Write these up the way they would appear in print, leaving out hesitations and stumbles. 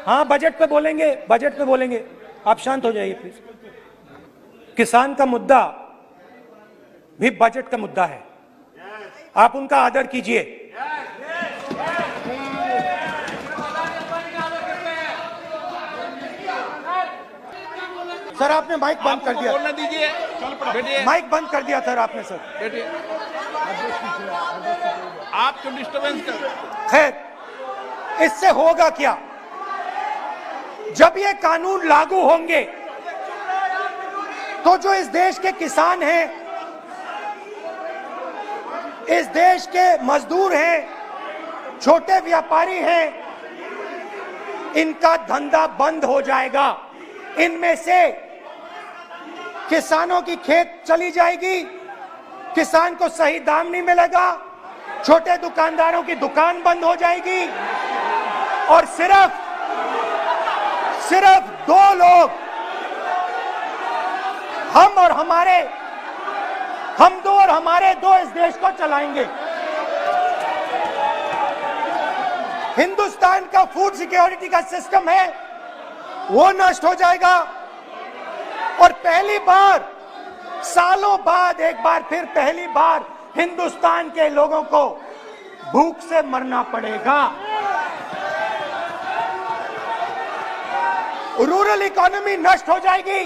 हाँ, बजट पे बोलेंगे, बजट पे बोलेंगे। आप शांत हो जाइए प्लीज। किसान का मुद्दा भी बजट का मुद्दा है, आप उनका आदर कीजिए। सर आपने माइक बंद कर दिया, बोलने दीजिए, बैठिए। माइक बंद कर दिया सर आपने। सर बैठिए, आप क्यों डिस्टर्बेंस कर। खैर, इससे होगा क्या? जब ये कानून लागू होंगे तो जो इस देश के किसान हैं, इस देश के मजदूर हैं, छोटे व्यापारी हैं, इनका धंधा बंद हो जाएगा। इनमें से किसानों की खेत चली जाएगी, किसान को सही दाम नहीं मिलेगा, छोटे दुकानदारों की दुकान बंद हो जाएगी और सिर्फ दो लोग, हम दो और हमारे दो इस देश को चलाएंगे। हिंदुस्तान का फूड सिक्योरिटी का सिस्टम है वो नष्ट हो जाएगा और पहली बार सालों बाद एक बार फिर पहली बार हिंदुस्तान के लोगों को भूख से मरना पड़ेगा। रूरल इकोनॉमी नष्ट हो जाएगी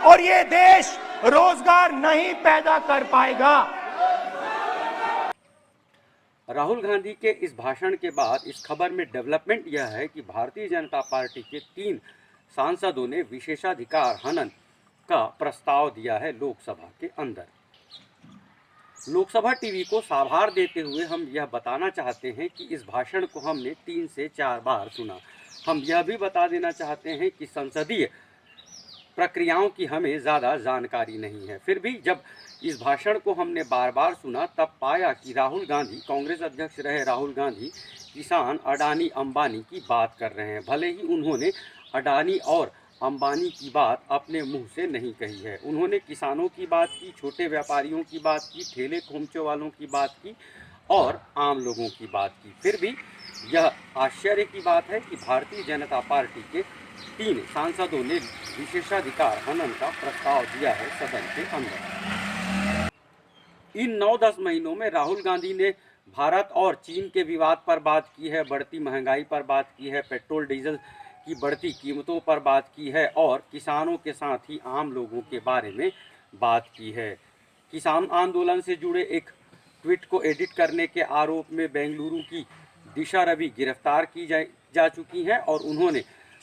और ये देश रोजगार नहीं पैदा कर पाएगा। राहुल गांधी के इस भाषण के बाद इस खबर में डेवलपमेंट यह है कि भारतीय जनता पार्टी के 3 सांसदों ने विशेषाधिकार हनन का प्रस्ताव दिया है लोकसभा के अंदर। लोकसभा टीवी को साभार देते हुए हम यह बताना चाहते हैं कि इस भाषण को हमने 3 से 4 बार सुना। हम यह भी बता देना चाहते हैं कि संसदीय प्रक्रियाओं की हमें ज़्यादा जानकारी नहीं है। फिर भी जब इस भाषण को हमने बार बार सुना तब पाया कि राहुल गांधी, कांग्रेस अध्यक्ष रहे राहुल गांधी, किसान अडानी अंबानी की बात कर रहे हैं। भले ही उन्होंने अडानी और अंबानी की बात अपने मुंह से नहीं कही है, उन्होंने किसानों की बात की, छोटे व्यापारियों की बात की, ठेले खोमचों वालों की बात की और आम लोगों की बात की। फिर भी यह आश्चर्य की बात है कि भारतीय जनता पार्टी के 3 सांसदों ने विशेषाधिकार हनन का प्रस्ताव दिया है सदन के अंदर। इन 9-10 महीनों में राहुल गांधी ने भारत और चीन के विवाद पर बात की है, बढ़ती महंगाई पर बात की है, पेट्रोल डीजल की बढ़ती कीमतों पर बात की है और किसानों के साथ ही आम लोगों के बारे में बात की है। किसान आंदोलन से जुड़े एक ट्वीट को एडिट करने के आरोप में बेंगलुरु की दिशा रवि गिरफ्तार की जा चुकी हैं और उन्होंने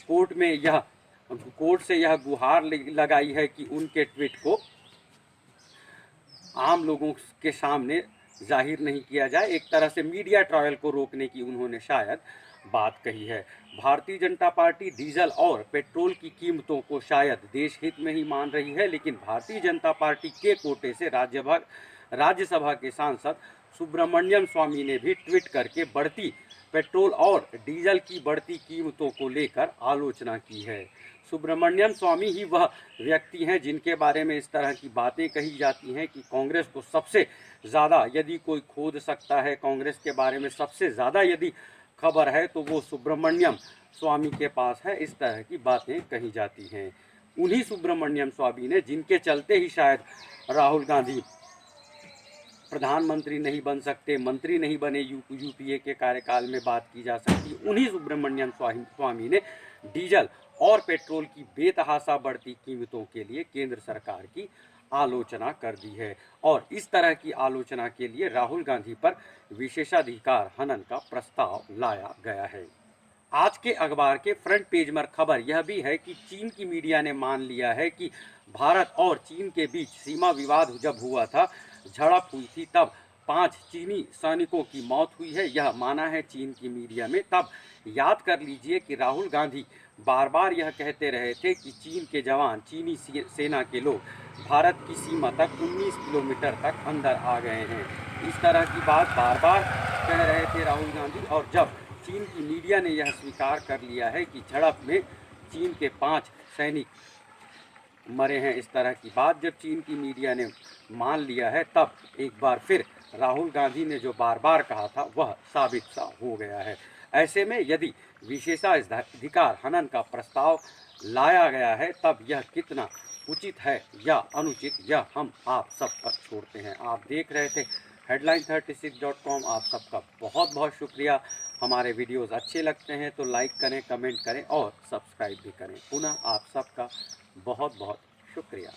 कोर्ट से यह गुहार लगाई है कि उनके ट्वीट को आम लोगों के सामने जाहिर नहीं किया जाए। एक तरह से मीडिया ट्रायल को रोकने की उन्होंने शायद बात कही है। भारतीय जनता पार्टी डीजल और पेट्रोल की कीमतों को शायद देश हित में ही मान रही है, लेकिन भारतीय जनता पार्टी के कोटे से राज्यसभा के सांसद सुब्रमण्यम स्वामी ने भी ट्वीट करके बढ़ती पेट्रोल और डीजल की बढ़ती कीमतों को लेकर आलोचना की है। सुब्रमण्यम स्वामी ही वह व्यक्ति हैं जिनके बारे में इस तरह की बातें कही जाती हैं कि कांग्रेस को सबसे ज़्यादा यदि कोई खोद सकता है, कांग्रेस के बारे में सबसे ज़्यादा यदि खबर है तो वो सुब्रमण्यम स्वामी के पास है। इस तरह की बातें कही जाती हैं। उन्हीं सुब्रमण्यम स्वामी ने, जिनके चलते ही शायद राहुल गांधी प्रधानमंत्री नहीं बन सकते, मंत्री नहीं बने यूपीए के कार्यकाल में बात की जा सकती, उन्हीं सुब्रमण्यम स्वामी ने डीजल और पेट्रोल की बेतहाशा बढ़ती कीमतों के लिए केंद्र सरकार की आलोचना कर दी है और इस तरह की आलोचना के लिए राहुल गांधी पर विशेषाधिकार हनन का प्रस्ताव लाया गया है। आज के अखबार के फ्रंट पेज पर खबर यह भी है कि चीन की मीडिया ने मान लिया है कि भारत और चीन के बीच सीमा विवाद जब हुआ था, झड़प हुई थी, तब 5 चीनी सैनिकों की मौत हुई है। यह माना है चीन की मीडिया में। तब याद कर लीजिए कि राहुल गांधी बार बार यह कहते रहे थे कि चीन के जवान, चीनी सेना के लोग भारत की सीमा तक 19 किलोमीटर तक अंदर आ गए हैं। इस तरह की बात बार बार कह रहे थे राहुल गांधी और जब चीन की मीडिया ने यह स्वीकार कर लिया है कि झड़प में चीन के 5 सैनिक मरे हैं, इस तरह की बात जब चीन की मीडिया ने मान लिया है, तब एक बार फिर राहुल गांधी ने जो बार बार कहा था वह साबित सा हो गया है। ऐसे में यदि विशेषाधिकार हनन का प्रस्ताव लाया गया है तब यह कितना उचित है या अनुचित, यह हम आप सब पर छोड़ते हैं। आप देख रहे थे headline36.com। आप सबका बहुत बहुत शुक्रिया। हमारे वीडियोस अच्छे लगते हैं तो लाइक करें, कमेंट करें और सब्सक्राइब भी करें। पुनः आप सबका बहुत बहुत शुक्रिया।